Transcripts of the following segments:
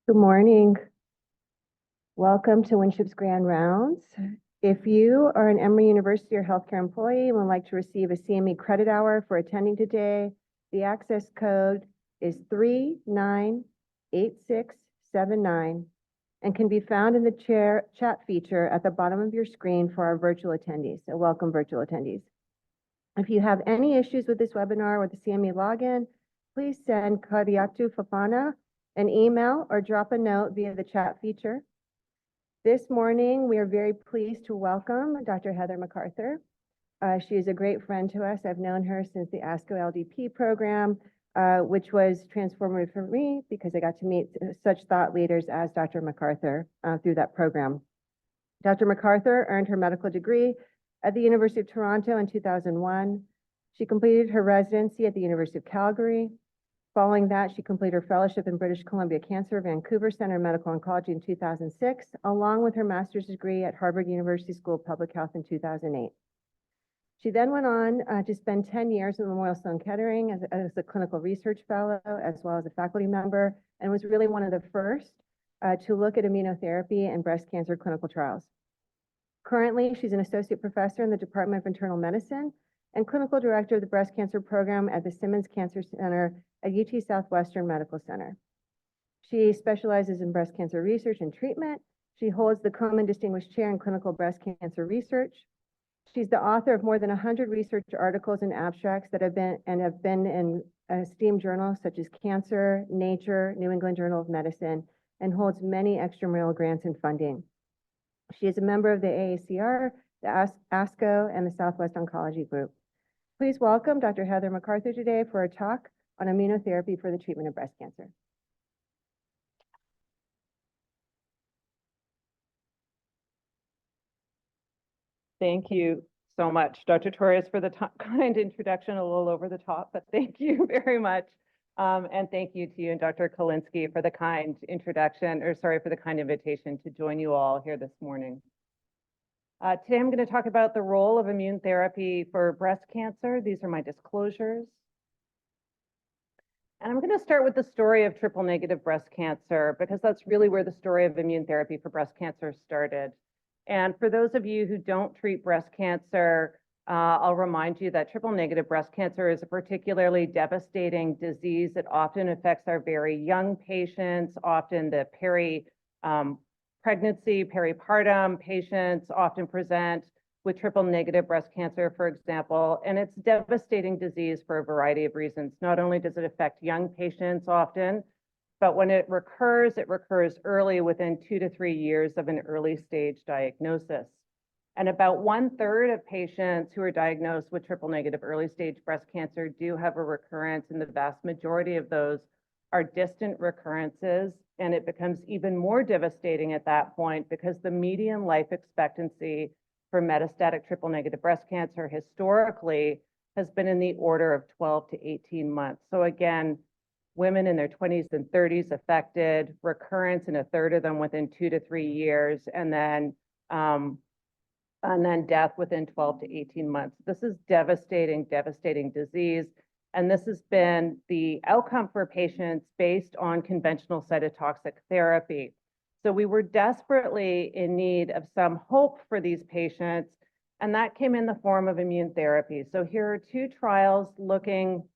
Good morning. Welcome to Winship's Grand Rounds. If you are an Emory University or healthcare employee and would like to receive a CME credit hour for attending today, the access code is 398679 and can be found in the chat feature at the bottom of your screen for our virtual attendees. So welcome, virtual attendees. If you have any issues with this webinar with the CME login, please send Kadiatu Fafana an email or drop a note via the chat feature. This morning, we are very pleased to welcome Dr. Heather McArthur. She is a great friend to us. I've known her since the ASCO LDP program, which was transformative for me because I got to meet such thought leaders as Dr. McArthur through that program. Dr. McArthur earned her medical degree at the University of Toronto in 2001. She completed her residency at the University of Calgary. Following that, she completed her fellowship in British Columbia Cancer Vancouver Center of Medical Oncology in 2006, along with her master's degree at Harvard University School of Public Health in 2008. She then went on to spend 10 years at Memorial Sloan Kettering as a clinical research fellow, as well as a faculty member, and was really one of the first to look at immunotherapy and breast cancer clinical trials. Currently, she's an associate professor in the Department of Internal Medicine and clinical director of the breast cancer program at the Simmons Cancer Center at UT Southwestern Medical Center. She specializes in breast cancer research and treatment. She holds the Komen Distinguished Chair in Clinical Breast Cancer Research. She's the author of more than 100 research articles and abstracts that have been in esteemed journals such as Cancer, Nature, New England Journal of Medicine, and holds many extramural grants and funding. She is a member of the AACR, the ASCO, and the Southwest Oncology Group. Please welcome Dr. Heather McArthur today for a talk on immunotherapy for the treatment of breast cancer. Thank you so much, Dr. Torres, for the kind introduction, a little over the top, but thank you very much. And thank you to you and Dr. Kolinsky for the kind introduction, or sorry, for the kind invitation to join you all here this morning. Today I'm going to talk about the role of immune therapy for breast cancer. These are my disclosures. And I'm going to start with the story of triple-negative breast cancer, because that's really where the story of immune therapy for breast cancer started. And for those of you who don't treat breast cancer, I'll remind you that triple-negative breast cancer is a particularly devastating disease. It often affects our very young patients, often the pregnancy, peripartum patients often present with triple-negative breast cancer, for example, and it's devastating disease for a variety of reasons. Not only does it affect young patients often, but when it recurs early, within 2 to 3 years of an early stage diagnosis. And about 1/3 of patients who are diagnosed with triple-negative early stage breast cancer do have a recurrence, and the vast majority of those are distant recurrences. And it becomes even more devastating at that point because the median life expectancy for metastatic triple-negative breast cancer historically has been in the order of 12 to 18 months. So again, women in their 20s and 30s affected, recurrence in 1/3 of them within 2 to 3 years, and then death within 12 to 18 months. This is devastating disease. And this has been the outcome for patients based on conventional cytotoxic therapy. So we were desperately in need of some hope for these patients, and that came in the form of immune therapy. So here are 2 trials looking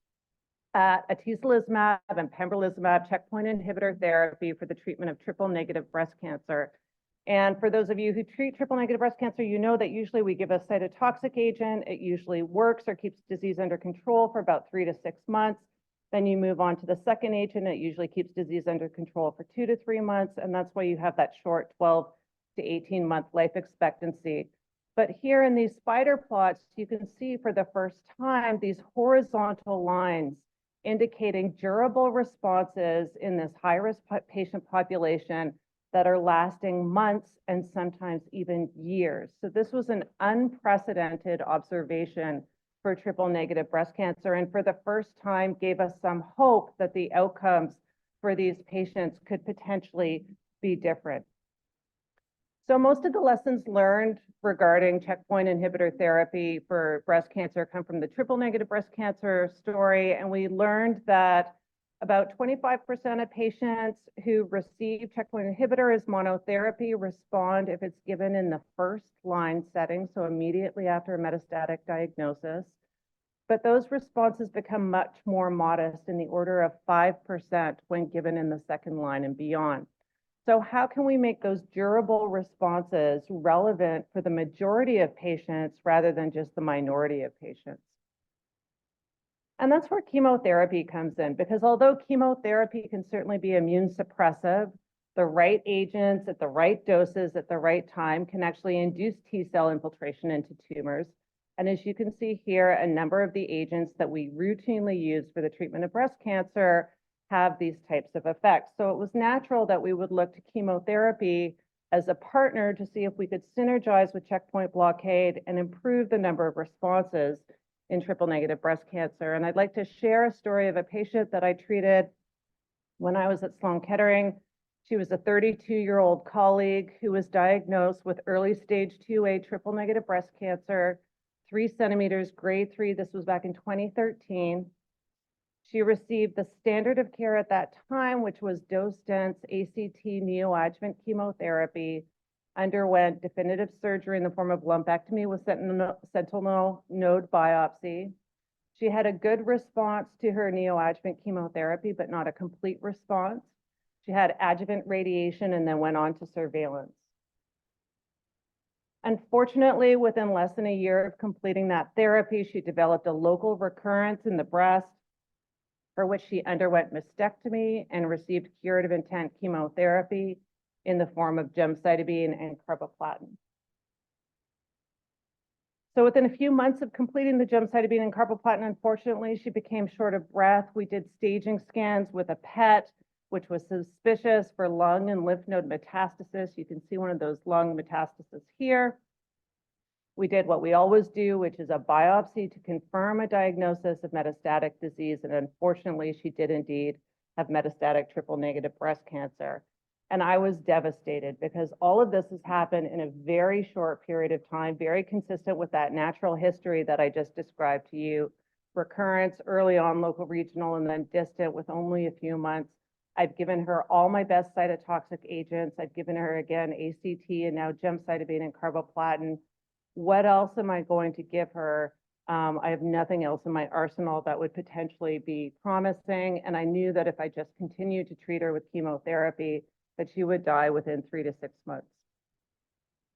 at atezolizumab and pembrolizumab checkpoint inhibitor therapy for the treatment of triple-negative breast cancer. And for those of you who treat triple-negative breast cancer, you know that usually we give a cytotoxic agent. It usually works or keeps disease under control for about 3 to 6 months. Then you move on to the second agent. It usually keeps disease under control for 2 to 3 months. And that's why you have that short 12 to 18-month life expectancy. But here in these spider plots, you can see for the first time these horizontal lines indicating durable responses in this high-risk patient population that are lasting months and sometimes even years. So this was an unprecedented observation for triple-negative breast cancer, and for the first time gave us some hope that the outcomes for these patients could potentially be different. So most of the lessons learned regarding checkpoint inhibitor therapy for breast cancer come from the triple-negative breast cancer story, and we learned that About 25% of patients who receive checkpoint inhibitor as monotherapy respond if it's given in the first line setting, so immediately after a metastatic diagnosis. But those responses become much more modest, in the order of 5% when given in the second line and beyond. So how can we make those durable responses relevant for the majority of patients rather than just the minority of patients? And that's where chemotherapy comes in, because although chemotherapy can certainly be immune suppressive, the right agents at the right doses at the right time can actually induce T-cell infiltration into tumors. And as you can see here, a number of the agents that we routinely use for the treatment of breast cancer have these types of effects. So it was natural that we would look to chemotherapy as a partner to see if we could synergize with checkpoint blockade and improve the number of responses in triple-negative breast cancer. And I'd like to share a story of a patient that I treated when I was at Sloan Kettering. She was a 32-year-old colleague who was diagnosed with early stage 2A triple-negative breast cancer, 3 centimeters, grade 3. This was back in 2013. She received the standard of care at that time, which was dose-dense ACT neoadjuvant chemotherapy, underwent definitive surgery in the form of lumpectomy with sentinel node biopsy. She had a good response to her neoadjuvant chemotherapy, but not a complete response. She had adjuvant radiation and then went on to surveillance. Unfortunately, within less than a year of completing that therapy, she developed a local recurrence in the breast, for which she underwent mastectomy and received curative intent chemotherapy in the form of gemcitabine and carboplatin. So within a few months of completing the gemcitabine and carboplatin, unfortunately, she became short of breath. We did staging scans with a PET, which was suspicious for lung and lymph node metastasis. You can see one of those lung metastases here. We did what we always do, which is a biopsy to confirm a diagnosis of metastatic disease. And unfortunately, she did indeed have metastatic triple-negative breast cancer. And I was devastated because all of this has happened in a very short period of time, very consistent with that natural history that I just described to you. Recurrence early on, local, regional, and then distant with only a few months. I've given her all my best cytotoxic agents. I've given her, again, ACT and now gemcitabine and carboplatin. What else am I going to give her? I have nothing else in my arsenal that would potentially be promising. And I knew that if I just continued to treat her with chemotherapy, that she would die within 3 to 6 months.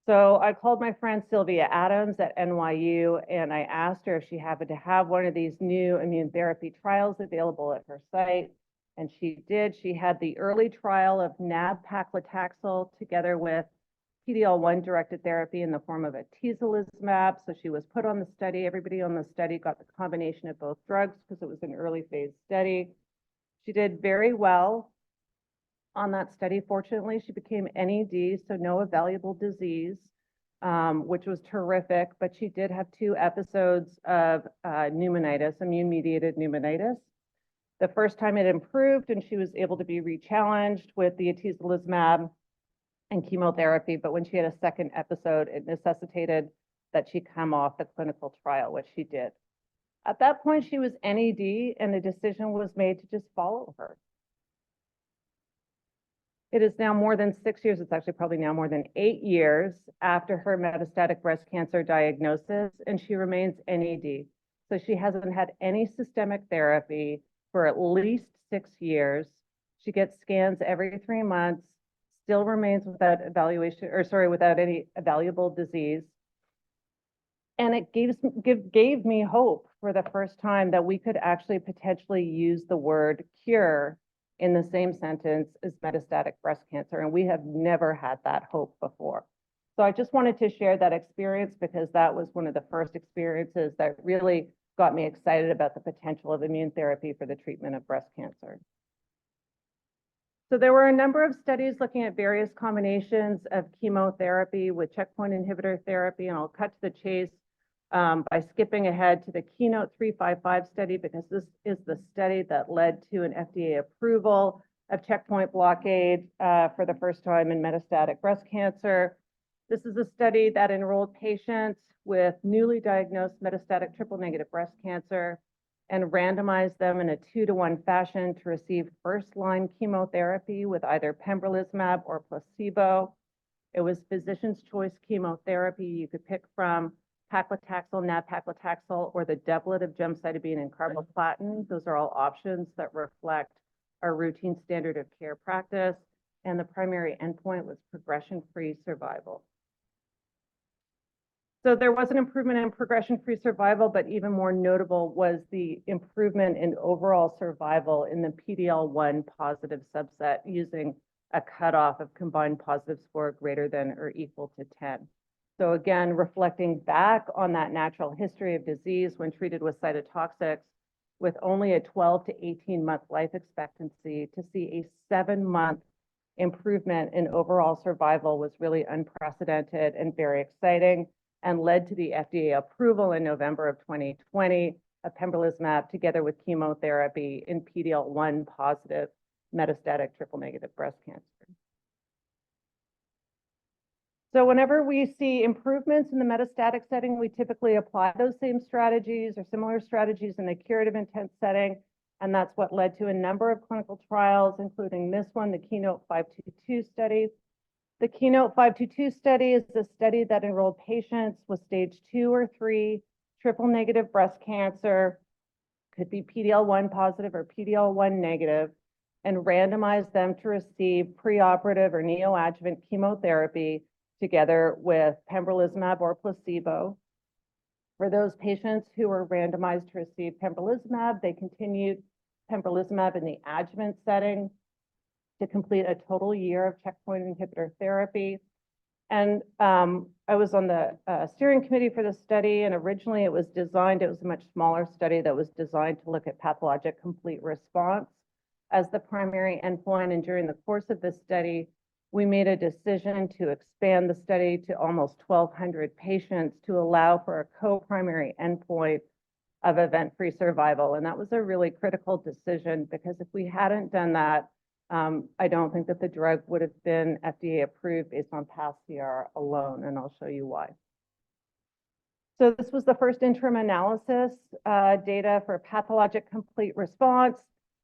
So I called my friend Sylvia Adams at NYU, and I asked her if she happened to have one of these new immune therapy trials available at her site. And she did. She had the early trial of nab-paclitaxel together with PD-L1 directed therapy in the form of atezolizumab. So she was put on the study. Everybody on the study got the combination of both drugs because it was an early phase study. She did very well on that study. Fortunately, she became NED, so no evaluable disease, which was terrific, but she did have 2 episodes of pneumonitis, immune-mediated pneumonitis. The first time it improved and she was able to be rechallenged with the atezolizumab and chemotherapy, but when she had a second episode, it necessitated that she come off the clinical trial, which she did. At that point, she was NED, and the decision was made to just follow her. It is now more than 6 years, it's actually probably now more than 8 years after her metastatic breast cancer diagnosis, and she remains NED. So she hasn't had any systemic therapy for at least 6 years. She gets scans every 3 months, still remains without without any evaluable disease. And it gave me hope for the first time that we could actually potentially use the word cure in the same sentence as metastatic breast cancer. And we have never had that hope before. So I just wanted to share that experience because that was one of the first experiences that really got me excited about the potential of immune therapy for the treatment of breast cancer. So there were a number of studies looking at various combinations of chemotherapy with checkpoint inhibitor therapy, and I'll cut to the chase by skipping ahead to the Keynote 355 study, because this is the study that led to an FDA approval of checkpoint blockade for the first time in metastatic breast cancer. This is a study that enrolled patients with newly diagnosed metastatic triple-negative breast cancer. and randomized them in a 2-to-1 fashion to receive first-line chemotherapy with either pembrolizumab or placebo. It was physician's choice chemotherapy. You could pick from paclitaxel, nab-paclitaxel, or the doublet of gemcitabine and carboplatin. Those are all options that reflect our routine standard of care practice. And the primary endpoint was progression-free survival. So there was an improvement in progression-free survival, but even more notable was the improvement in overall survival in the PD-L1 positive subset using a cutoff of combined positive score greater than or equal to 10. So again, reflecting back on that natural history of disease when treated with cytotoxics, with only a 12 to 18-month life expectancy, to see a 7-month improvement in overall survival was really unprecedented and very exciting, and led to the FDA approval in November of 2020 of pembrolizumab together with chemotherapy in PD-L1 positive metastatic triple-negative breast cancer. So whenever we see improvements in the metastatic setting, we typically apply those same strategies or similar strategies in the curative intent setting, and that's what led to a number of clinical trials, including this one, the KEYNOTE-522 study. The KEYNOTE-522 study is a study that enrolled patients with stage 2 or 3 triple-negative breast cancer, could be PD-L1 positive or PD-L1 negative, and randomized them to receive preoperative or neoadjuvant chemotherapy together with pembrolizumab or placebo. For those patients who were randomized to receive pembrolizumab, they continued pembrolizumab in the adjuvant setting to complete a total year of checkpoint inhibitor therapy. And I was on the steering committee for the study, and originally it was a much smaller study that was designed to look at pathologic complete response as the primary endpoint. And during the course of this study, we made a decision to expand the study to almost 1,200 patients to allow for a co-primary endpoint of event-free survival. And that was a really critical decision, because if we hadn't done that, I don't think that the drug would have been FDA approved based on past CR alone, and I'll show you why. So this was the first interim analysis data for pathologic complete response.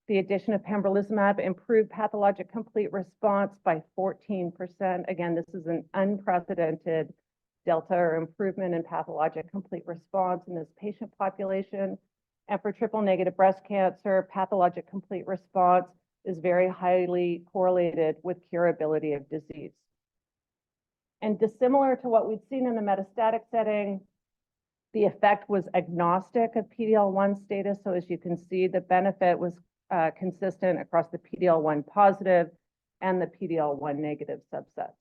The addition of pembrolizumab improved pathologic complete response by 14%. Again, this is an unprecedented delta or improvement in pathologic complete response in this patient population. And for triple-negative breast cancer, pathologic complete response is very highly correlated with curability of disease. And dissimilar to what we'd seen in the metastatic setting, the effect was agnostic of PD-L1 status. So as you can see, the benefit was consistent across the PD-L1 positive and the PD-L1 negative subsets.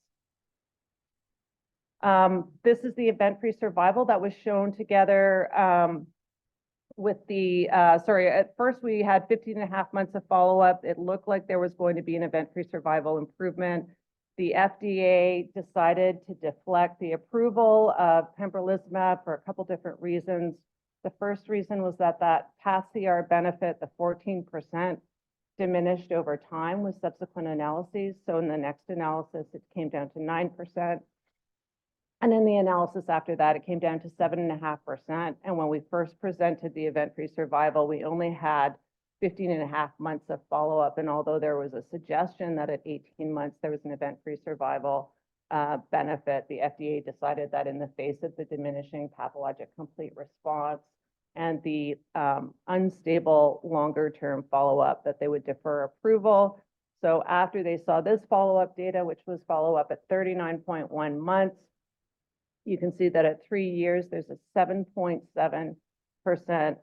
This is the event-free survival that was shown together with the, at first we had 15.5 months of follow-up. It looked like there was going to be an event-free survival improvement. The FDA decided to deflect the approval of pembrolizumab for a couple different reasons. The first reason was that past CR benefit, the 14%, diminished over time with subsequent analyses. So in the next analysis, it came down to 9%. And in the analysis after that, it came down to 7.5%. And when we first presented the event-free survival, we only had 15.5 months of follow-up. And although there was a suggestion that at 18 months there was an event-free survival benefit, the FDA decided that in the face of the diminishing pathologic complete response and the unstable longer-term follow-up, that they would defer approval. So after they saw this follow-up data, which was follow-up at 39.1 months, you can see that at 3 years, there's a 7.7%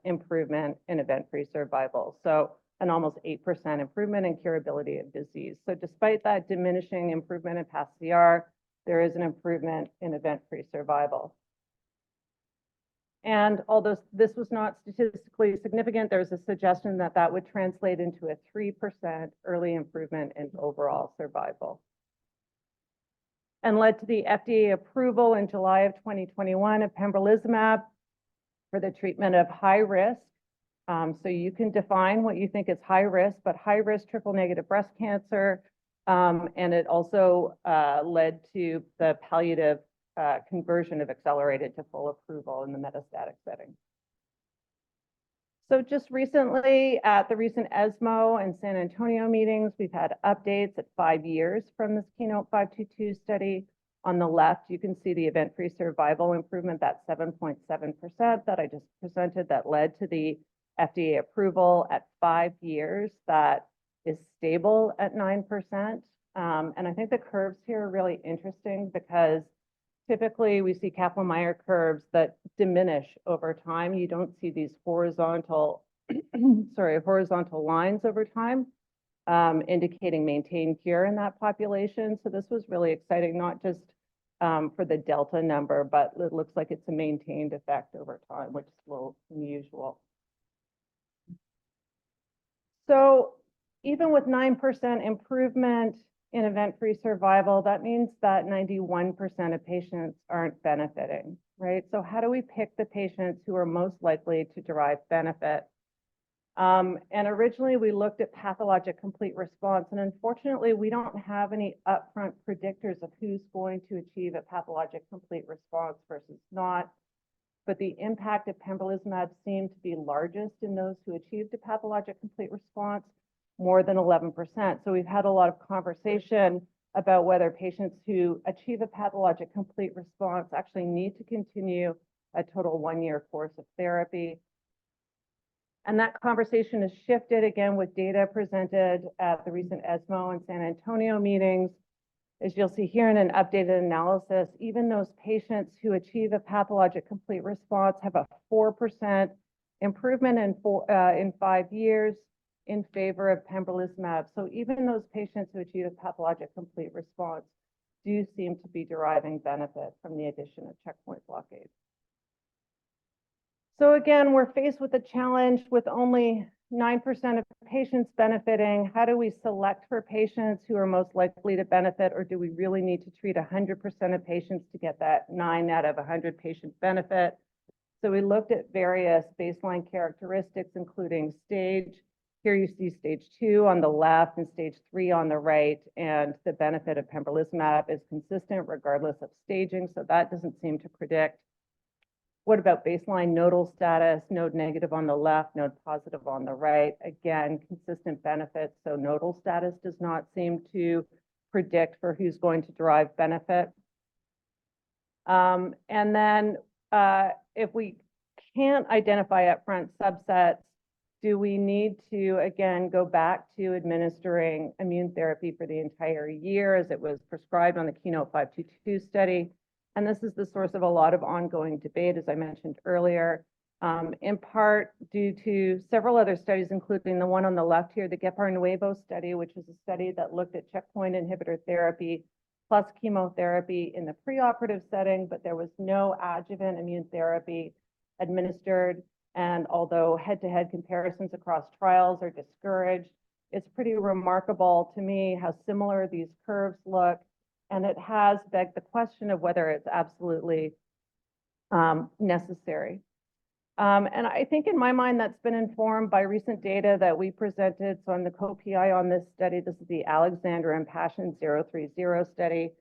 improvement in event-free survival. So an almost 8% improvement in curability of disease. So despite that diminishing improvement in past CR, there is an improvement in event-free survival. And although this was not statistically significant, there's a suggestion that that would translate into a 3% early improvement in overall survival. And led to the FDA approval in July of 2021 of pembrolizumab for the treatment of high risk. So you can define what you think is high risk, but high risk triple-negative breast cancer. And it also led to the palliative conversion of accelerated to full approval in the metastatic setting. So just recently at the recent ESMO and San Antonio meetings, we've had updates at 5 years from this Keynote 522 study. On the left, you can see the event-free survival improvement, that 7.7% that I just presented that led to the FDA approval at 5 years that is stable at 9%. And I think the curves here are really interesting because typically we see Kaplan-Meier curves that diminish over time. You don't see these horizontal, horizontal lines over time, indicating maintained cure in that population. So this was really exciting, not just for the delta number, but it looks like it's a maintained effect over time, which is a little unusual. So even with 9% improvement in event-free survival, that means that 91% of patients aren't benefiting, right? So how do we pick the patients who are most likely to derive benefit? And originally we looked at pathologic complete response, and unfortunately we don't have any upfront predictors of who's going to achieve a pathologic complete response versus not. But the impact of pembrolizumab seemed to be largest in those who achieved a pathologic complete response, more than 11%. So we've had a lot of conversation about whether patients who achieve a pathologic complete response actually need to continue a total 1-year course of therapy. And that conversation has shifted again with data presented at the recent ESMO and San Antonio meetings. As you'll see here in an updated analysis, even those patients who achieve a pathologic complete response have a 4% improvement in 5 years in favor of pembrolizumab. So even those patients who achieve a pathologic complete response do seem to be deriving benefit from the addition of checkpoint blockade. So again, we're faced with a challenge with only 9% of patients benefiting. How do we select for patients who are most likely to benefit, or do we really need to treat 100% of patients to get that 9 out of 100 patient benefit? So we looked at various baseline characteristics, including stage. Here you see stage 2 on the left and stage 3 on the right, and the benefit of pembrolizumab is consistent regardless of staging, so that doesn't seem to predict. What about baseline nodal status? Node negative on the left, node positive on the right. Again, consistent benefits, so nodal status does not seem to predict for who's going to derive benefit. And then if we can't identify upfront subsets, do we need to, again, go back to administering immune therapy for the entire year as it was prescribed on the Keynote 522 study? And this is the source of a lot of ongoing debate, as I mentioned earlier, in part due to several other studies, including the one on the left here, the Gepar-Nuevo study, which is a study that looked at checkpoint inhibitor therapy plus chemotherapy in the preoperative setting, but there was no adjuvant immune therapy administered. And although head-to-head comparisons across trials are discouraged, it's pretty remarkable to me how similar these curves look. And it has begged the question of whether it's absolutely necessary. And I think in my mind, that's been informed by recent data that we presented. So I'm the co-PI on this study. This is the Alexander and Passion 030 study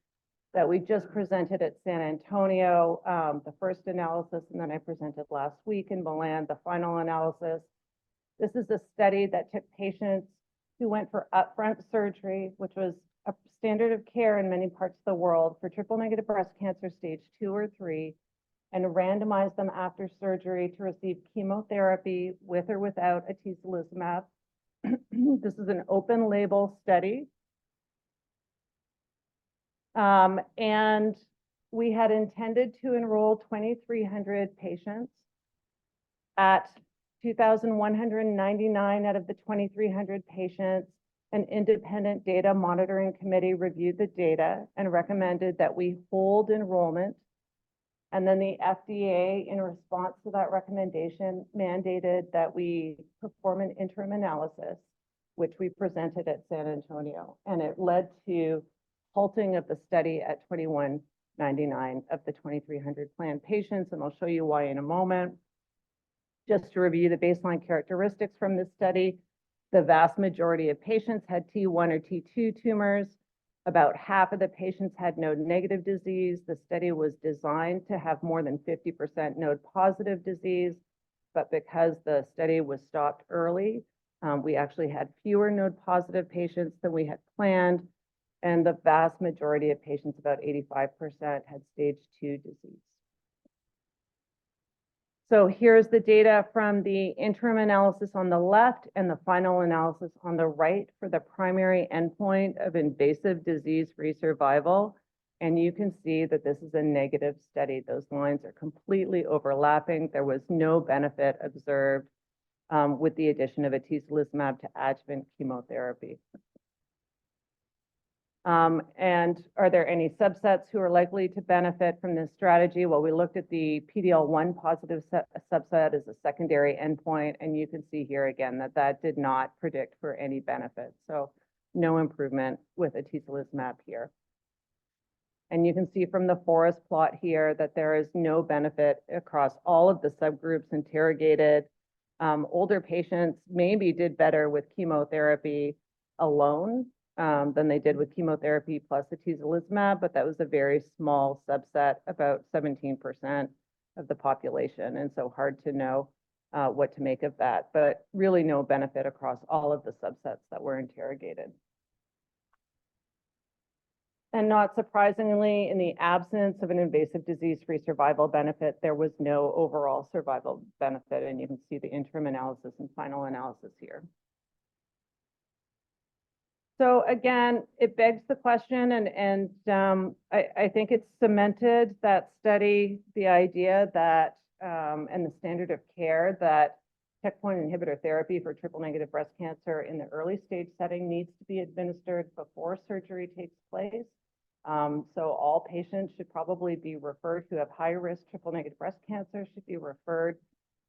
that we just presented at San Antonio, the first analysis, and then I presented last week in Milan, the final analysis. This is a study that took patients who went for upfront surgery, which was a standard of care in many parts of the world for triple-negative breast cancer stage 2 or 3, and randomized them after surgery to receive chemotherapy with or without atezolizumab. This is an open label study. And we had intended to enroll 2,300 patients. At 2,199 out of the 2,300 patients, an independent data monitoring committee reviewed the data and recommended that we hold enrollment. And then the FDA, in response to that recommendation, mandated that we perform an interim analysis, which we presented at San Antonio. And it led to halting of the study at 2,199 of the 2,300 planned patients. And I'll show you why in a moment. Just to review the baseline characteristics from this study, the vast majority of patients had T1 or T2 tumors. About half of the patients had node negative disease. The study was designed to have more than 50% node positive disease. but because the study was stopped early, we actually had fewer node-positive patients than we had planned, and the vast majority of patients, about 85%, had stage 2 disease. So here's the data from the interim analysis on the left and the final analysis on the right for the primary endpoint of invasive disease-free survival. And you can see that this is a negative study. Those lines are completely overlapping. There was no benefit observed with the addition of atezolizumab to adjuvant chemotherapy. And are there any subsets who are likely to benefit from this strategy? Well, we looked at the PD-L1 positive subset as a secondary endpoint, and you can see here again that that did not predict for any benefit. So no improvement with atezolizumab here. And you can see from the forest plot here that there is no benefit across all of the subgroups interrogated. Older patients maybe did better with chemotherapy alone than they did with chemotherapy plus atezolizumab, but that was a very small subset, about 17% of the population, and so hard to know what to make of that, but really no benefit across all of the subsets that were interrogated. And not surprisingly, in the absence of an invasive disease-free survival benefit, there was no overall survival benefit, and you can see the interim analysis and final analysis here. So again, it begs the question, and I think it's cemented that study, the idea that, and the standard of care that checkpoint inhibitor therapy for triple-negative breast cancer in the early stage setting needs to be administered before surgery takes place. So all patients should probably be referred who have high-risk triple-negative breast cancer should be referred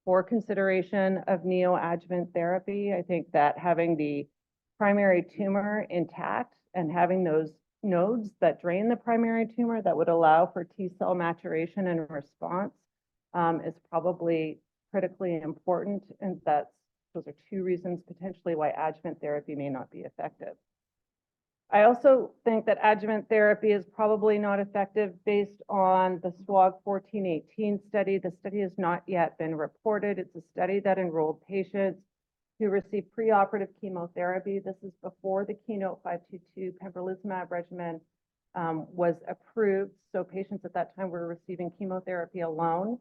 for consideration of neoadjuvant therapy. I think that having the primary tumor intact and having those nodes that drain the primary tumor that would allow for T-cell maturation and response is probably critically important, and those are two reasons potentially why adjuvant therapy may not be effective. I also think that adjuvant therapy is probably not effective based on the SWOG 1418 study. The study has not yet been reported. It's a study that enrolled patients who received preoperative chemotherapy. This is before the KEYNOTE-522 pembrolizumab regimen was approved. So patients at that time were receiving chemotherapy alone.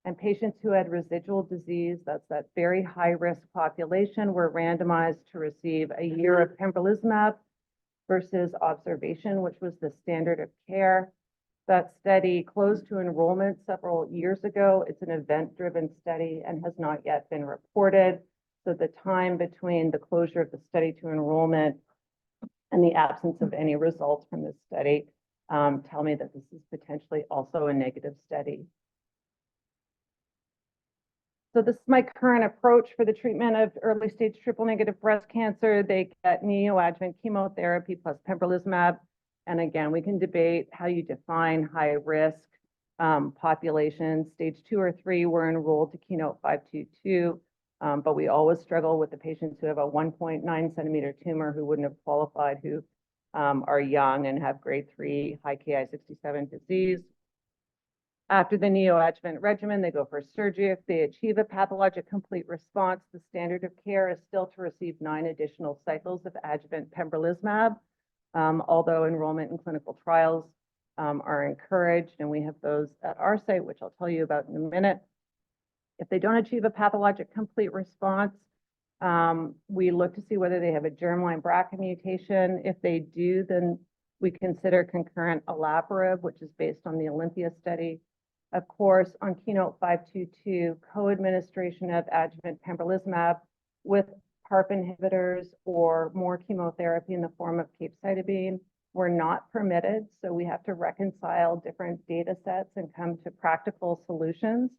And patients who had residual disease, that's that very high-risk population, were randomized to receive a year of pembrolizumab versus observation, which was the standard of care. That study closed to enrollment several years ago. It's an event-driven study and has not yet been reported. So the time between the closure of the study to enrollment and the absence of any results from this study tell me that this is potentially also a negative study. So this is my current approach for the treatment of early stage triple negative breast cancer. They get neoadjuvant chemotherapy plus pembrolizumab. And again, we can debate how you define high risk populations. Stage 2 or 3 were enrolled to KEYNOTE-522, but we always struggle with the patients who have a 1.9 centimeter tumor who wouldn't have qualified, who are young and have grade 3 high Ki-67 disease. After the neoadjuvant regimen, they go for surgery. If they achieve a pathologic complete response, the standard of care is still to receive 9 additional cycles of adjuvant pembrolizumab, although enrollment in clinical trials are encouraged, and we have those at our site, which I'll tell you about in a minute. If they don't achieve a pathologic complete response, we look to see whether they have a germline BRCA mutation. If they do, then we consider concurrent olaparib, which is based on the Olympia study. Of course, on KEYNOTE-522, co-administration of adjuvant pembrolizumab with PARP inhibitors or more chemotherapy in the form of capecitabine were not permitted. So we have to reconcile different data sets and come to practical solutions.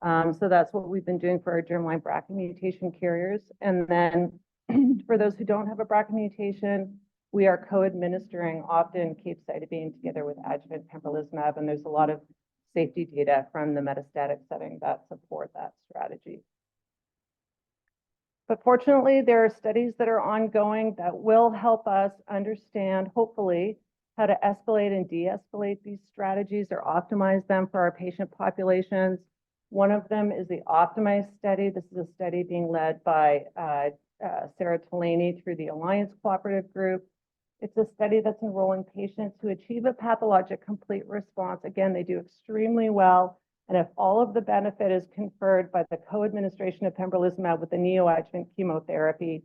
So that's what we've been doing for our germline BRCA mutation carriers. And then for those who don't have a BRCA mutation, we are co-administering often capecitabine together with adjuvant pembrolizumab, and there's a lot of safety data from the metastatic setting that support that strategy. But fortunately, there are studies that are ongoing that will help us understand, hopefully, how to escalate and de-escalate these strategies or optimize them for our patient populations. One of them is the Optimize study. This is a study being led by Sarah Delaney through the Alliance Cooperative Group. It's a study that's enrolling patients who achieve a pathologic complete response. Again, they do extremely well. And if all of the benefit is conferred by the co-administration of pembrolizumab with the neoadjuvant chemotherapy,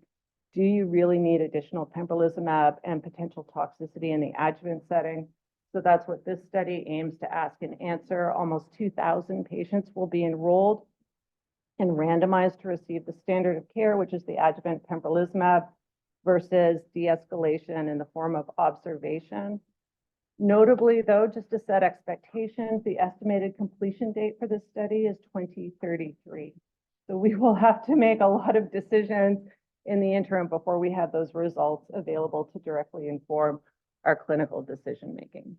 do you really need additional pembrolizumab and potential toxicity in the adjuvant setting? So that's what this study aims to ask and answer. Almost 2,000 patients will be enrolled and randomized to receive the standard of care, which is the adjuvant pembrolizumab, versus de-escalation in the form of observation. Notably, though, just to set expectations, the estimated completion date for this study is 2033. So we will have to make a lot of decisions in the interim before we have those results available to directly inform our clinical decision-making.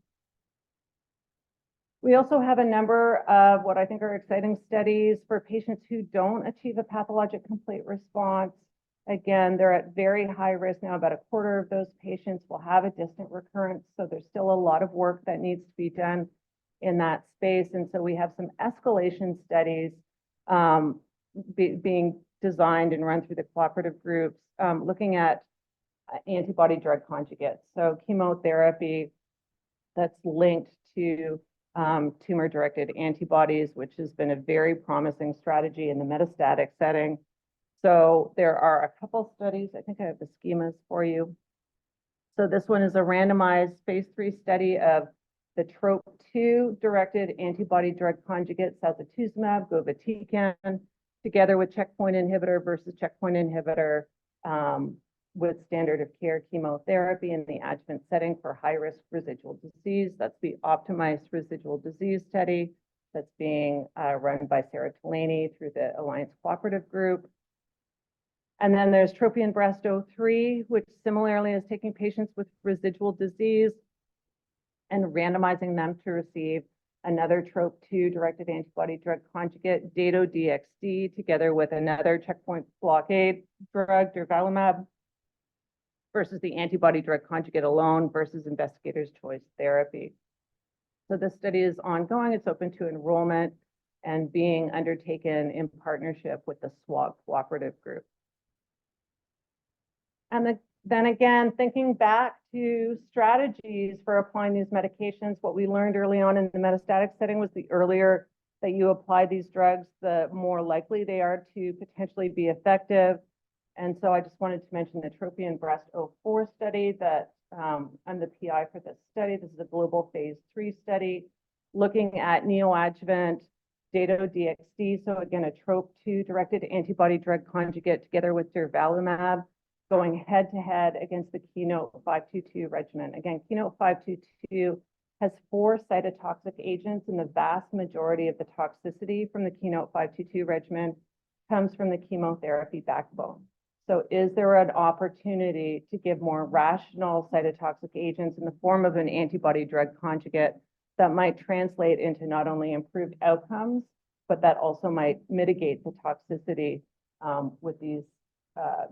We also have a number of what I think are exciting studies for patients who don't achieve a pathologic complete response. Again, they're at very high risk now. About a quarter of those patients will have a distant recurrence. So there's still a lot of work that needs to be done in that space. And so we have some escalation studies being designed and run through the cooperative groups, looking at antibody drug conjugates. So chemotherapy that's linked to tumor-directed antibodies, which has been a very promising strategy in the metastatic setting. So there are a couple studies. I think I have the schemas for you. So this one is a randomized phase 3 study of the TROP2 directed antibody drug conjugate, sacituzumab govitecan, together with checkpoint inhibitor versus checkpoint inhibitor with standard of care chemotherapy in the adjuvant setting for high-risk residual disease. That's the optimized residual disease study that's being run by Sarah Delaney through the Alliance Cooperative Group. And then there's TROPION-Breast03, which similarly is taking patients with residual disease and randomizing them to receive another TROP2 directed antibody drug conjugate, Dato-DXd, together with another checkpoint blockade drug, durvalumab, versus the antibody drug conjugate alone versus investigator's choice therapy. So this study is ongoing. It's open to enrollment and being undertaken in partnership with the SWOG Cooperative Group. And then again, thinking back to strategies for applying these medications, what we learned early on in the metastatic setting was the earlier that you apply these drugs, the more likely they are to potentially be effective. And so I just wanted to mention the TROPION-Breast04 study that I'm the PI for this study. This is a global phase 3 study looking at neoadjuvant Dato-DXd. So again, a TROP2 directed antibody drug conjugate together with durvalumab, going head-to-head against the KEYNOTE-522 regimen. Again, KEYNOTE-522 has 4 cytotoxic agents, and the vast majority of the toxicity from the KEYNOTE-522 regimen comes from the chemotherapy backbone. So is there an opportunity to give more rational cytotoxic agents in the form of an antibody drug conjugate that might translate into not only improved outcomes, but that also might mitigate the toxicity with these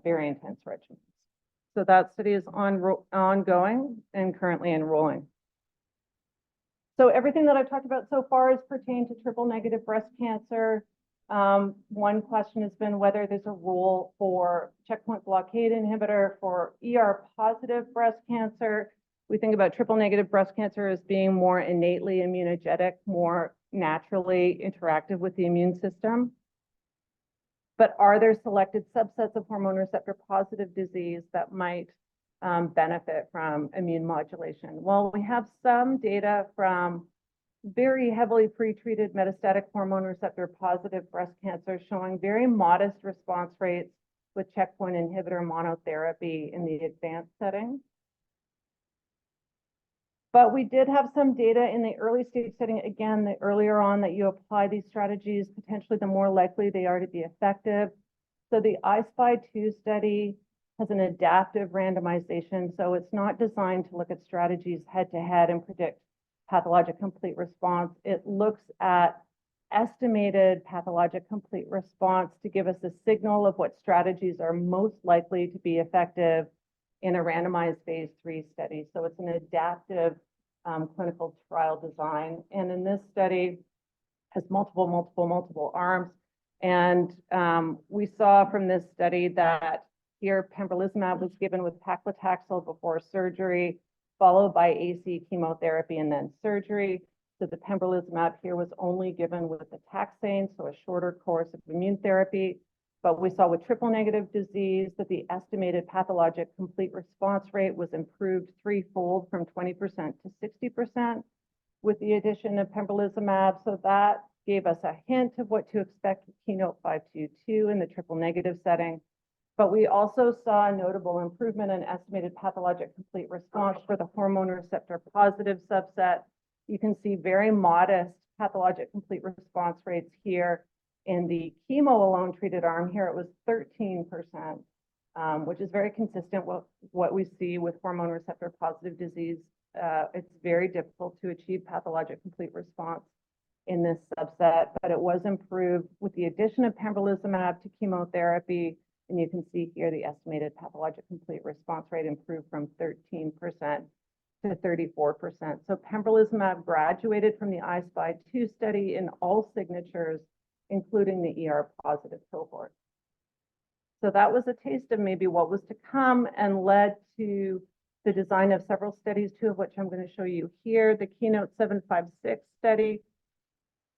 very intense regimens? So that study is ongoing and currently enrolling. So everything that I've talked about so far is pertained to triple-negative breast cancer. One question has been whether there's a role for checkpoint blockade inhibitor for ER-positive breast cancer. We think about triple-negative breast cancer as being more innately immunogenic, more naturally interactive with the immune system. But are there selected subsets of hormone receptor positive disease that might benefit from immune modulation? Well, we have some data from very heavily pretreated metastatic hormone receptor positive breast cancer showing very modest response rates with checkpoint inhibitor monotherapy in the advanced setting. But we did have some data in the early stage setting. Again, the earlier on that you apply these strategies, potentially the more likely they are to be effective. So the I-SPY2 study has an adaptive randomization. So it's not designed to look at strategies head-to-head and predict pathologic complete response. It looks at estimated pathologic complete response to give us a signal of what strategies are most likely to be effective in a randomized phase 3 study. So it's an adaptive clinical trial design. And in this study, has multiple arms. And we saw from this study that here pembrolizumab was given with paclitaxel before surgery, followed by AC chemotherapy and then surgery. So the pembrolizumab here was only given with the taxane, so a shorter course of immune therapy. But we saw with triple negative disease that the estimated pathologic complete response rate was improved threefold from 20% to 60% with the addition of pembrolizumab. So that gave us a hint of what to expect with KEYNOTE-522 in the triple negative setting. But we also saw a notable improvement in estimated pathologic complete response for the hormone receptor positive subset. You can see very modest pathologic complete response rates here. In the chemo alone treated arm here, it was 13%, which is very consistent with what we see with hormone receptor positive disease. It's very difficult to achieve pathologic complete response in this subset, but it was improved with the addition of pembrolizumab to chemotherapy. And you can see here the estimated pathologic complete response rate improved from 13% to 34%. So pembrolizumab graduated from the I-SPY 2 study in all signatures, including the ER positive cohort. So that was a taste of maybe what was to come and led to the design of several studies, two of which I'm going to show you here. The KEYNOTE-756 study.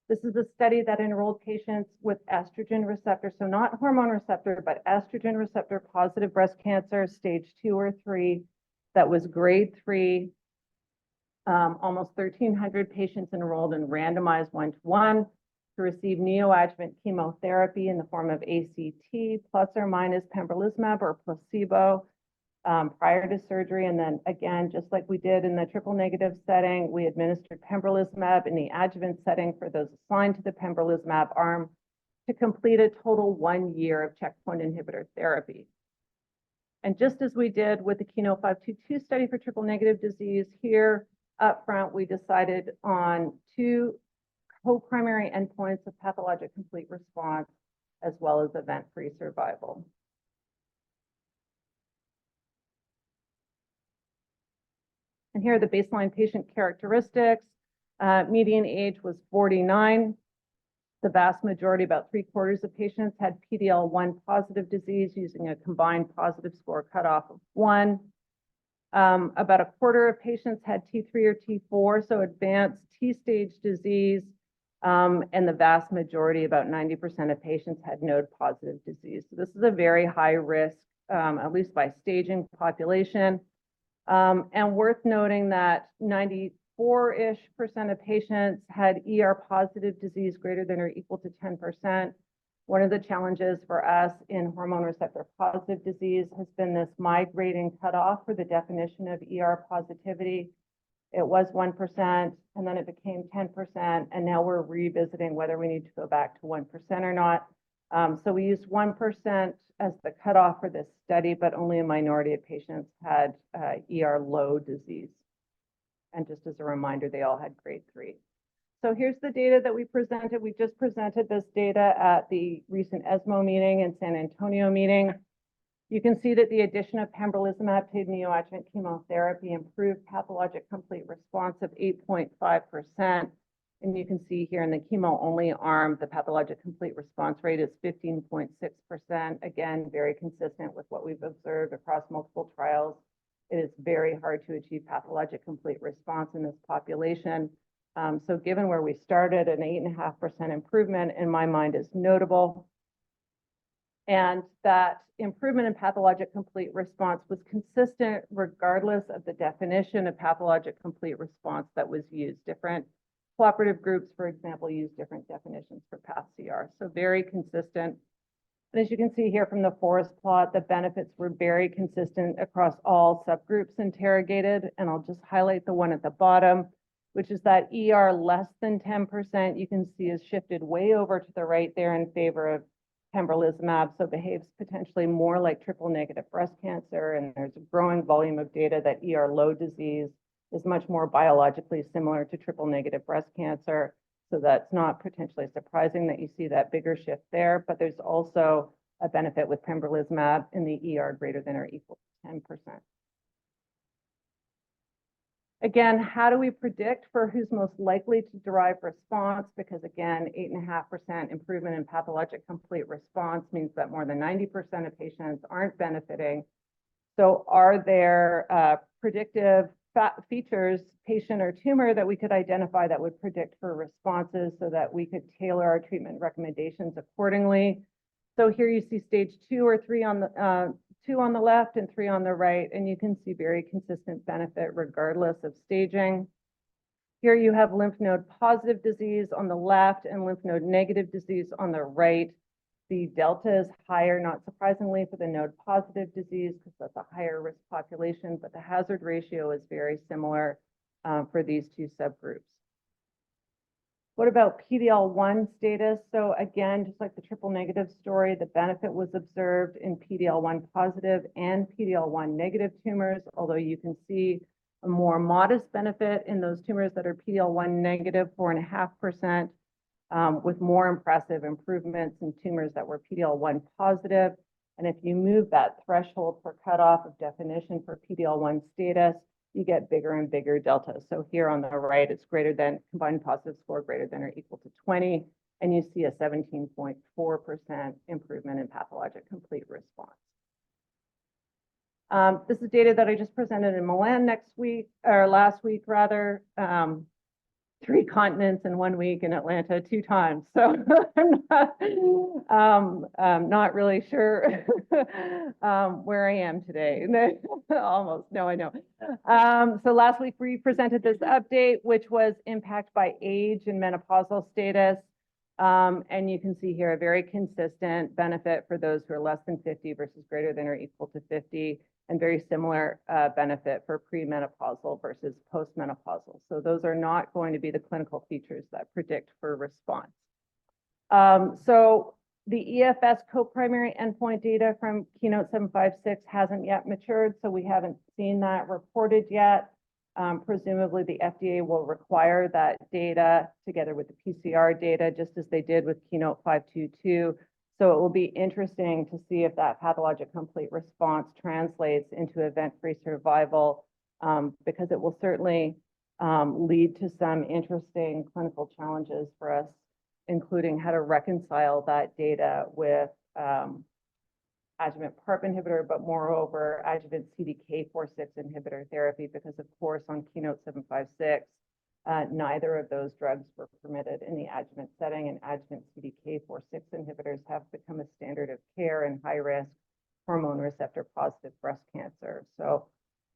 This is a study that enrolled patients with estrogen receptor, so not hormone receptor, but estrogen receptor positive breast cancer, stage 2 or 3, that was grade 3. Almost 1,300 patients enrolled and randomized 1-to-1 to receive neoadjuvant chemotherapy in the form of ACT plus or minus pembrolizumab or placebo prior to surgery. And then again, just like we did in the triple negative setting, we administered pembrolizumab in the adjuvant setting for those assigned to the pembrolizumab arm to complete a total 1 year of checkpoint inhibitor therapy. And just as we did with the KEYNOTE-522 study for triple negative disease, here up front, we decided on 2 co-primary endpoints of pathologic complete response as well as event-free survival. And here are the baseline patient characteristics. Median age was 49. The vast majority, about 3/4 of patients, had PD-L1 positive disease using a combined positive score cutoff of 1. About 1/4 of patients had T3 or T4, so advanced T-stage disease. And the vast majority, about 90% of patients, had node-positive disease. So this is a very high risk, at least by staging population. And worth noting that 94-ish% of patients had ER-positive disease greater than or equal to 10%. One of the challenges for us in hormone receptor positive disease has been this migrating cutoff for the definition of ER positivity. It was 1%, and then it became 10%, and now we're revisiting whether we need to go back to 1% or not. So we used 1% as the cutoff for this study, but only a minority of patients had ER low disease. And just as a reminder, they all had grade 3. So here's the data that we presented. We just presented this data at the recent ESMO meeting and San Antonio meeting. You can see that the addition of pembrolizumab to neoadjuvant chemotherapy improved pathologic complete response of 8.5%. And you can see here in the chemo-only arm, the pathologic complete response rate is 15.6%. Again, very consistent with what we've observed across multiple trials. It is very hard to achieve pathologic complete response in this population. So given where we started, an 8.5% improvement in my mind is notable. And that improvement in pathologic complete response was consistent regardless of the definition of pathologic complete response that was used. Different cooperative groups, for example, use different definitions for PathCR. So very consistent. And as you can see here from the forest plot, the benefits were very consistent across all subgroups interrogated. And I'll just highlight the one at the bottom, which is that ER less than 10%, you can see is shifted way over to the right there in favor of pembrolizumab, so behaves potentially more like triple negative breast cancer. And there's a growing volume of data that ER low disease is much more biologically similar to triple negative breast cancer. So that's not potentially surprising that you see that bigger shift there, but there's also a benefit with pembrolizumab in the ER greater than or equal to 10%. Again, how do we predict for who's most likely to derive response? Because again, 8.5% improvement in pathologic complete response means that more than 90% of patients aren't benefiting. So are there predictive features, patient or tumor, that we could identify that would predict for responses so that we could tailor our treatment recommendations accordingly? So here you see stage 2 or 3 on the 2 on the left and 3 on the right, and you can see very consistent benefit regardless of staging. Here you have lymph node positive disease on the left and lymph node negative disease on the right. The delta is higher, not surprisingly, for the node positive disease because that's a higher risk population, but the hazard ratio is very similar for these two subgroups. What about PD-L1 status? So again, just like the triple negative story, the benefit was observed in PD-L1 positive and PD-L1 negative tumors, although you can see a more modest benefit in those tumors that are PD-L1 negative, 4.5%, with more impressive improvements in tumors that were PD-L1 positive. And if you move that threshold for cutoff of definition for PD-L1 status, you get bigger and bigger deltas. So here on the right, it's greater than combined positive score greater than or equal to 20, and you see a 17.4% improvement in pathologic complete response. This is data that I just presented in Milan last week rather. 3 continents in 1 week, in Atlanta 2 times. So I'm not really sure where I am today. Almost, no, I know. So last week we presented this update, which was impact by age and menopausal status. And you can see here a very consistent benefit for those who are less than 50 versus greater than or equal to 50. And very similar benefit for premenopausal versus postmenopausal. So those are not going to be the clinical features that predict for response. So the EFS co-primary endpoint data from Keynote 756 hasn't yet matured, so we haven't seen that reported yet. Presumably the FDA will require that data together with the PCR data, just as they did with Keynote 522. So it will be interesting to see if that pathologic complete response translates into event-free survival, because it will certainly lead to some interesting clinical challenges for us, including how to reconcile that data with adjuvant PARP inhibitor, but moreover, adjuvant CDK4/6 inhibitor therapy, because of course on Keynote 756, neither of those drugs were permitted in the adjuvant setting, and adjuvant CDK4/6 inhibitors have become a standard of care in high-risk hormone receptor positive breast cancer. So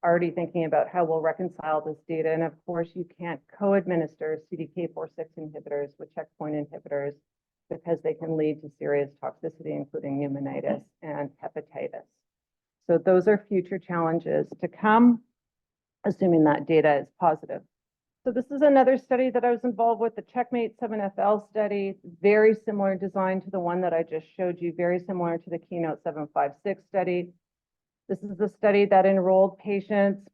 already thinking about how we'll reconcile this data. And of course, you can't co-administer CDK4/6 inhibitors with checkpoint inhibitors because they can lead to serious toxicity, including pneumonitis and hepatitis. So those are future challenges to come, assuming that data is positive. So this is another study that I was involved with, the Checkmate 7FL study, very similar design to the one that I just showed you, very similar to the Keynote 756 study. This is the study that enrolled patients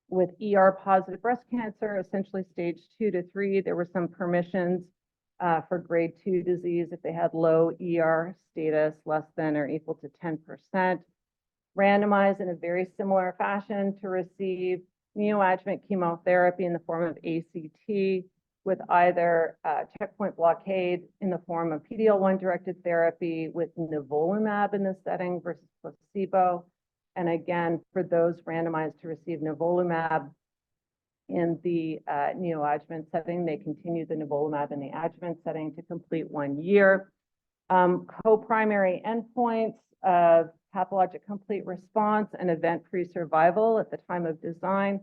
with ER-positive breast cancer, essentially stage 2 to 3. There were some permissions for grade 2 disease if they had low ER status, less than or equal to 10%. Randomized in a very similar fashion to receive neoadjuvant chemotherapy in the form of ACT with either checkpoint blockade in the form of PD-L1 directed therapy with nivolumab in this setting versus placebo. And again, for those randomized to receive nivolumab in the neoadjuvant setting, they continue the nivolumab in the adjuvant setting to complete 1 year. Co-primary endpoints of pathologic complete response and event-free survival at the time of design.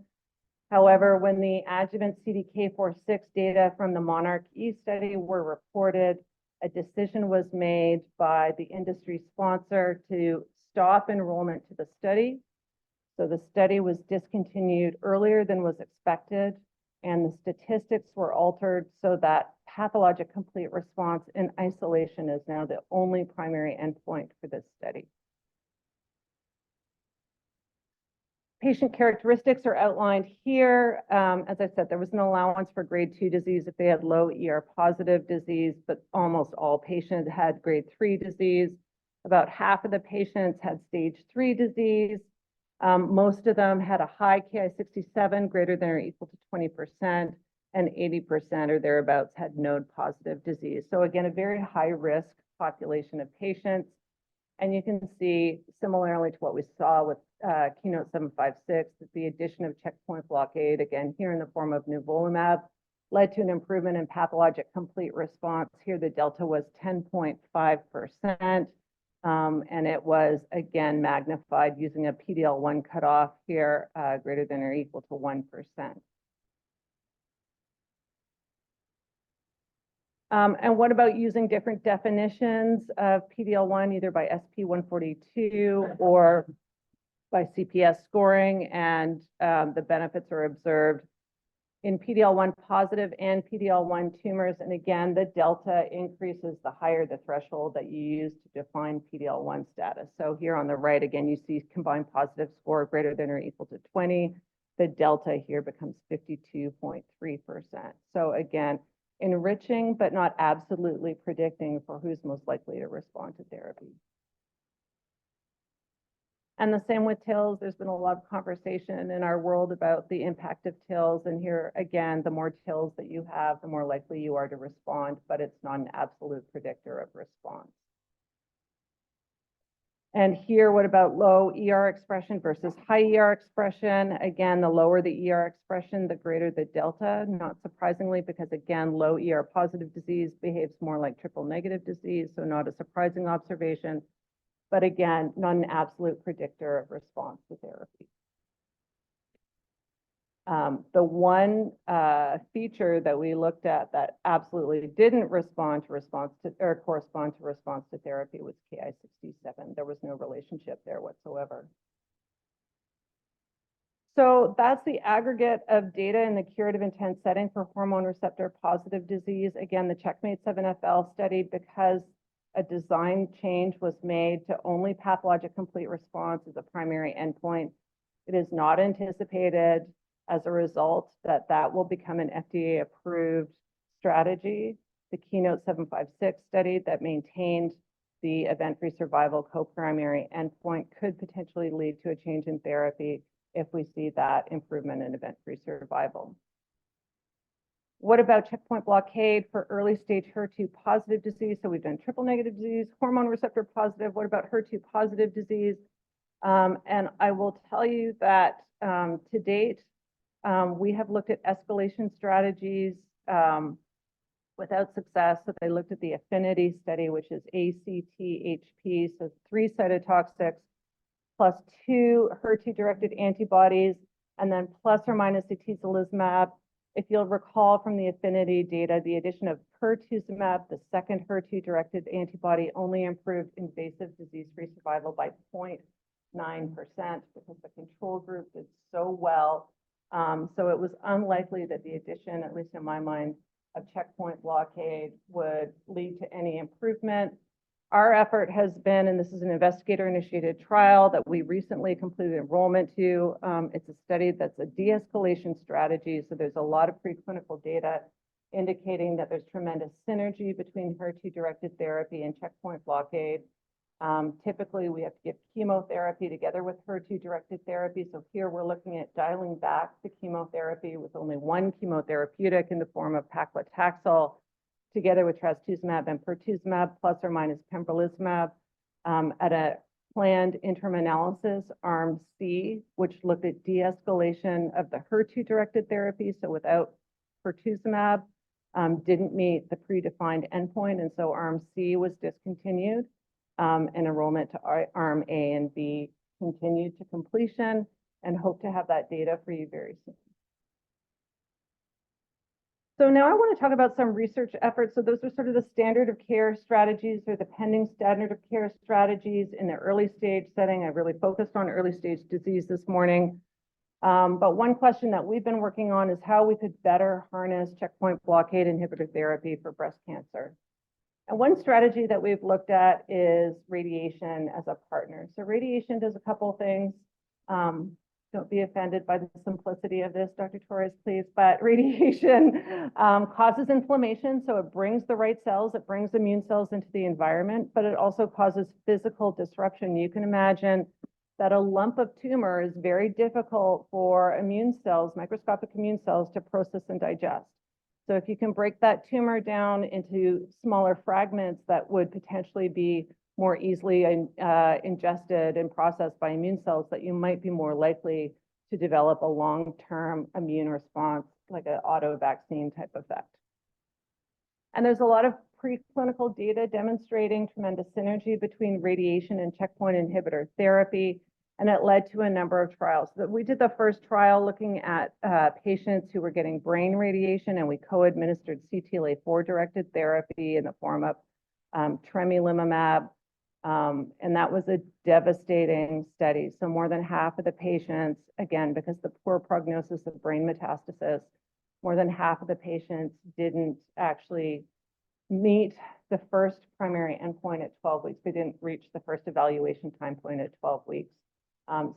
However, when the adjuvant CDK4/6 data from the Monarch-E study were reported, a decision was made by the industry sponsor to stop enrollment to the study. So the study was discontinued earlier than was expected, and the statistics were altered so that pathologic complete response in isolation is now the only primary endpoint for this study. Patient characteristics are outlined here. As I said, there was an allowance for grade 2 disease if they had low ER-positive disease, but almost all patients had grade 3 disease. About half of the patients had stage 3 disease. Most of them had a high Ki-67 greater than or equal to 20%, and 80% or thereabouts had node-positive disease. So again, a very high-risk population of patients. And you can see, similarly to what we saw with Keynote 756, that the addition of checkpoint blockade, again, here in the form of nivolumab, led to an improvement in pathologic complete response. Here, the delta was 10.5%, and it was, again, magnified using a PD-L1 cutoff here, greater than or equal to 1%. And what about using different definitions of PD-L1, either by SP142 or by CPS scoring? And the benefits are observed in PD-L1 positive and PD-L1 tumors. And again, the delta increases the higher the threshold that you use to define PD-L1 status. So here on the right, again, you see combined positive score greater than or equal to 20. The delta here becomes 52.3%. So again, enriching, but not absolutely predicting for who's most likely to respond to therapy. And the same with TILs. There's been a lot of conversation in our world about the impact of TILs. And here, again, the more TILs that you have, the more likely you are to respond, but it's not an absolute predictor of response. And here, what about low ER expression versus high ER expression? Again, the lower the ER expression, the greater the delta, not surprisingly, because again, low ER positive disease behaves more like triple negative disease, so not a surprising observation, but again, not an absolute predictor of response to therapy. The one feature that we looked at that absolutely didn't correspond to response to therapy was Ki-67. There was no relationship there whatsoever. So that's the aggregate of data in the curative intent setting for hormone receptor positive disease. Again, the Checkmate 7FL study, because a design change was made to only pathologic complete response as a primary endpoint, it is not anticipated as a result that that will become an FDA-approved strategy. The Keynote 756 study that maintained the event-free survival co-primary endpoint could potentially lead to a change in therapy if we see that improvement in event-free survival. What about checkpoint blockade for early stage HER2 positive disease? So we've done triple negative disease, hormone receptor positive. What about HER2 positive disease? And I will tell you that to date, we have looked at escalation strategies without success. So they looked at the affinity study, which is ACTHP, so 3 cytotoxics plus 2 HER2-directed antibodies, and then plus or minus atezolizumab. If you'll recall from the affinity data, the addition of pertuzumab, the second HER2-directed antibody, only improved invasive disease-free survival by 0.9% because the control group did so well. So it was unlikely that the addition, at least in my mind, of checkpoint blockade would lead to any improvement. Our effort has been, and this is an investigator-initiated trial that we recently completed enrollment to. It's a study that's a de-escalation strategy. So there's a lot of preclinical data indicating that there's tremendous synergy between HER2-directed therapy and checkpoint blockade. Typically, we have to give chemotherapy together with HER2-directed therapy. So here we're looking at dialing back the chemotherapy with only one chemotherapeutic in the form of paclitaxel, together with trastuzumab and pertuzumab, plus or minus pembrolizumab, at a planned interim analysis, arm C, which looked at de-escalation of the HER2-directed therapy, so without pertuzumab, didn't meet the predefined endpoint, and so arm C was discontinued, and enrollment to arm A and B continued to completion, and hope to have that data for you very soon. So now I want to talk about some research efforts. So those are sort of the standard of care strategies or the pending standard of care strategies in the early stage setting. I really focused on early stage disease this morning. But one question that we've been working on is how we could better harness checkpoint blockade inhibitor therapy for breast cancer. And one strategy that we've looked at is radiation as a partner. So radiation does a couple things. Don't be offended by the simplicity of this, Dr. Torres, please, but radiation causes inflammation, so it brings the right cells, it brings immune cells into the environment, but it also causes physical disruption. You can imagine that a lump of tumor is very difficult for immune cells, microscopic immune cells, to process and digest. So if you can break that tumor down into smaller fragments that would potentially be more easily ingested and processed by immune cells, that you might be more likely to develop a long-term immune response, like an auto vaccine type effect. And there's a lot of preclinical data demonstrating tremendous synergy between radiation and checkpoint inhibitor therapy, and it led to a number of trials. So we did the first trial looking at patients who were getting brain radiation, and we co-administered CTLA-4-directed therapy in the form of tremelimumab, and that was a devastating study. So more than half of the patients, again, because the poor prognosis of brain metastasis, more than half of the patients didn't actually meet the first primary endpoint at 12 weeks. They didn't reach the first evaluation time point at 12 weeks.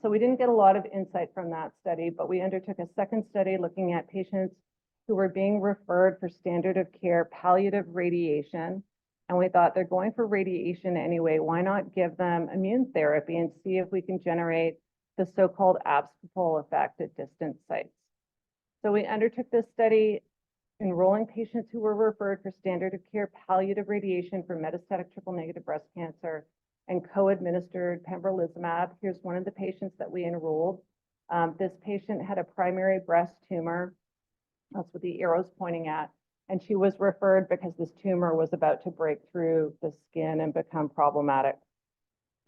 So we didn't get a lot of insight from that study, but we undertook a second study looking at patients who were being referred for standard of care palliative radiation. And we thought, they're going for radiation anyway, why not give them immune therapy and see if we can generate the so-called abscopal effect at distant sites. So we undertook this study enrolling patients who were referred for standard of care palliative radiation for metastatic triple-negative breast cancer and co-administered pembrolizumab. Here's one of the patients that we enrolled. This patient had a primary breast tumor. That's what the arrow's pointing at. And she was referred because this tumor was about to break through the skin and become problematic.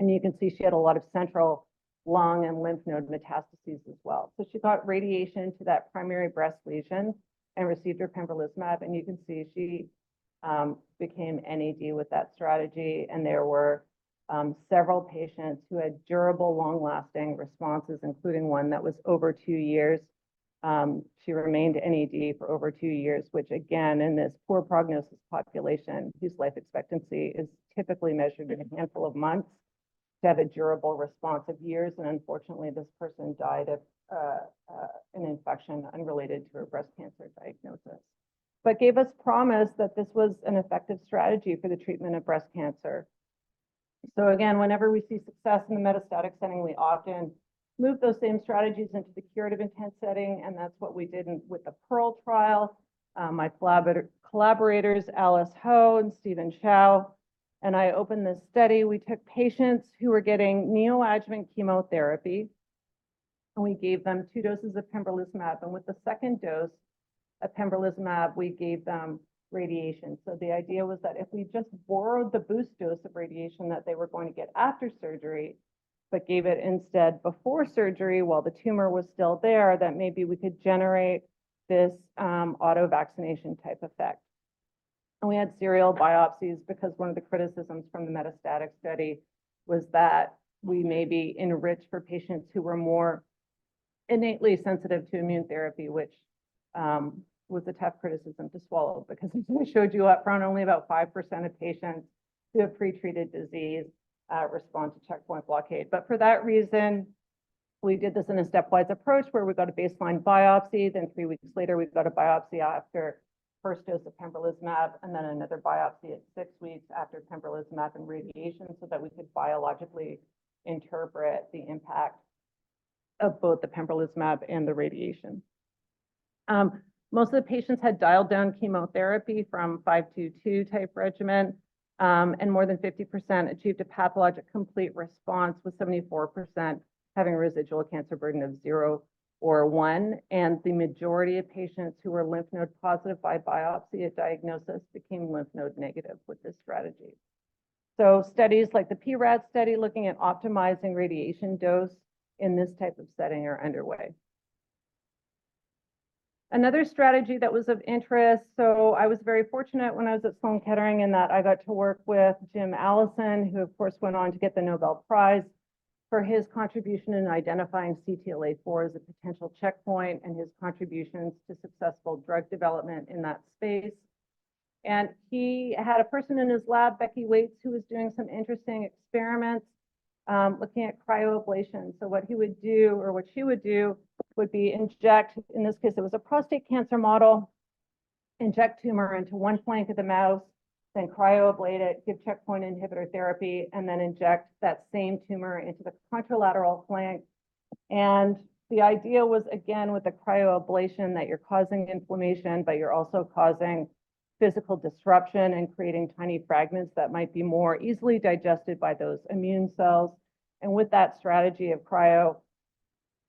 And you can see she had a lot of central lung and lymph node metastases as well. So she got radiation to that primary breast lesion and received her pembrolizumab. And you can see she became NED with that strategy. And there were several patients who had durable, long-lasting responses, including one that was over 2 years. She remained NED for over 2 years, which again, in this poor prognosis population, whose life expectancy is typically measured in a handful of months, to have a durable response of years. And unfortunately, this person died of an infection unrelated to her breast cancer diagnosis, but gave us promise that this was an effective strategy for the treatment of breast cancer. So again, whenever we see success in the metastatic setting, we often move those same strategies into the curative intent setting, and that's what we did with the Pearl trial. My collaborators, Alice Ho and Stephen Chow, and I opened this study. We took patients who were getting neoadjuvant chemotherapy, and we gave them 2 doses of pembrolizumab, and with the second dose of pembrolizumab, we gave them radiation. So the idea was that if we just borrowed the boost dose of radiation that they were going to get after surgery, but gave it instead before surgery while the tumor was still there, that maybe we could generate this auto vaccination type effect. And we had serial biopsies because one of the criticisms from the metastatic study was that we maybe enriched for patients who were more innately sensitive to immune therapy, which was a tough criticism to swallow, because as I showed you up front, only about 5% of patients who have pretreated disease respond to checkpoint blockade. But for that reason, we did this in a stepwise approach where we got a baseline biopsy, then 3 weeks later, we got a biopsy after first dose of pembrolizumab, and then another biopsy at 6 weeks after pembrolizumab and radiation, so that we could biologically interpret the impact of both the pembrolizumab and the radiation. Most of the patients had dialed down chemotherapy from 5-2 type regimen, and more than 50% achieved a pathologic complete response, with 74% having a residual cancer burden of 0 or 1. And the majority of patients who were lymph node positive by biopsy at diagnosis became lymph node negative with this strategy. So studies like the PRAD study looking at optimizing radiation dose in this type of setting are underway. Another strategy that was of interest, so I was very fortunate when I was at Sloan Kettering in that I got to work with Jim Allison, who of course went on to get the Nobel Prize for his contribution in identifying CTLA-4 as a potential checkpoint and his contributions to successful drug development in that space. And he had a person in his lab, Becky Waits, who was doing some interesting experiments looking at cryoablation. So what he would do, or what she would do, would be inject, in this case, it was a prostate cancer model, inject tumor into one flank of the mouse, then cryoablate it, give checkpoint inhibitor therapy, and then inject that same tumor into the contralateral flank. And the idea was, again, with the cryoablation, that you're causing inflammation, but you're also causing physical disruption and creating tiny fragments that might be more easily digested by those immune cells. And with that strategy of cryo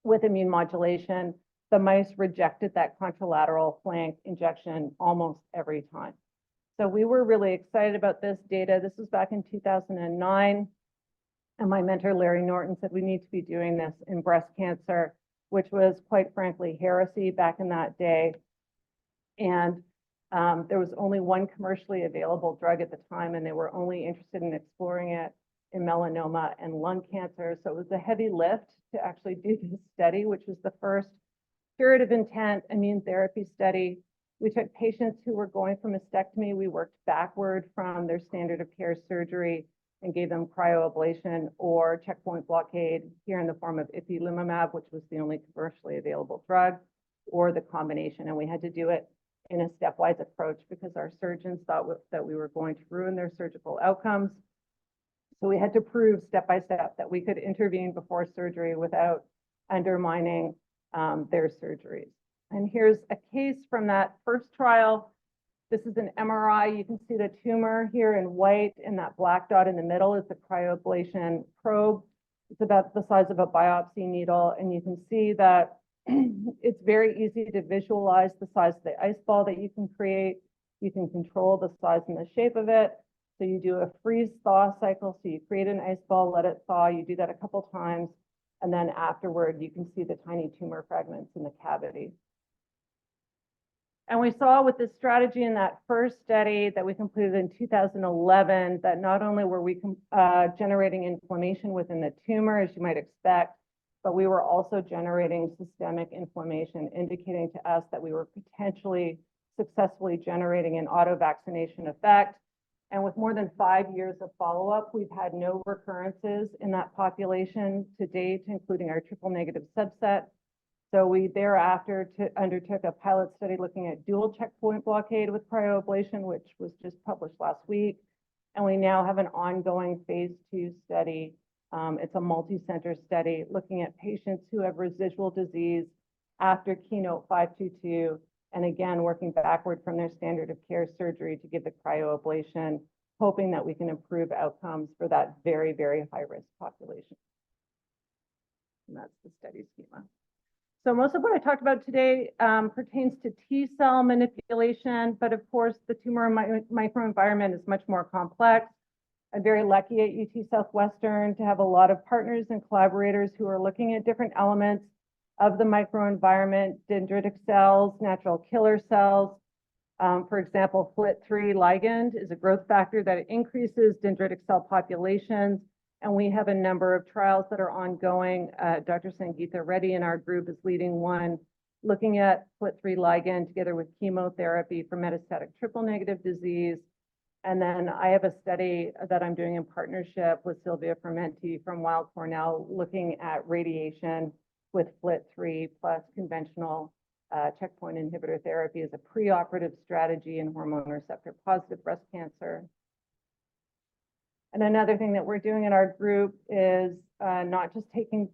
with immune modulation, the mice rejected that contralateral flank injection almost every time. So we were really excited about this data. This was back in 2009. And my mentor, Larry Norton, said we need to be doing this in breast cancer, which was quite frankly heresy back in that day. And there was only one commercially available drug at the time, and they were only interested in exploring it in melanoma and lung cancer. So it was a heavy lift to actually do this study, which was the first curative intent immune therapy study. We took patients who were going for mastectomy. We worked backward from their standard of care surgery and gave them cryoablation or checkpoint blockade here in the form of ipilimumab, which was the only commercially available drug, or the combination. And we had to do it in a stepwise approach because our surgeons thought that we were going to ruin their surgical outcomes. So we had to prove step by step that we could intervene before surgery without undermining their surgeries. And here's a case from that first trial. This is an MRI. You can see the tumor here in white, and that black dot in the middle is the cryoablation probe. It's about the size of a biopsy needle, and you can see that it's very easy to visualize the size of the ice ball that you can create. You can control the size and the shape of it. So you do a freeze-thaw cycle. So you create an ice ball, let it thaw. You do that a couple times, and then afterward, you can see the tiny tumor fragments in the cavity. And we saw with this strategy in that first study that we completed in 2011 that not only were we generating inflammation within the tumor, as you might expect, but we were also generating systemic inflammation, indicating to us that we were potentially successfully generating an auto-vaccination effect. And with more than 5 years of follow-up, we've had no recurrences in that population to date, including our triple negative subset. So we thereafter undertook a pilot study looking at dual checkpoint blockade with cryoablation, which was just published last week. And we now have an ongoing phase 2 study. It's a multi-center study looking at patients who have residual disease after Keynote 522, and again, working backward from their standard of care surgery to give the cryoablation, hoping that we can improve outcomes for that very, very high-risk population. And that's the study schema. So most of what I talked about today pertains to T cell manipulation, but of course the tumor microenvironment is much more complex. I'm very lucky at UT Southwestern to have a lot of partners and collaborators who are looking at different elements of the microenvironment, dendritic cells, natural killer cells. For example, FLT3 ligand is a growth factor that increases dendritic cell populations. And we have a number of trials that are ongoing. Dr. Sangeeta Reddy in our group is leading one, looking at FLT3 ligand together with chemotherapy for metastatic triple negative disease. And then I have a study that I'm doing in partnership with Sylvia Fermenti from Weill Cornell, looking at radiation with FLT3 plus conventional checkpoint inhibitor therapy as a preoperative strategy in hormone receptor positive breast cancer. And another thing that we're doing in our group is not just taking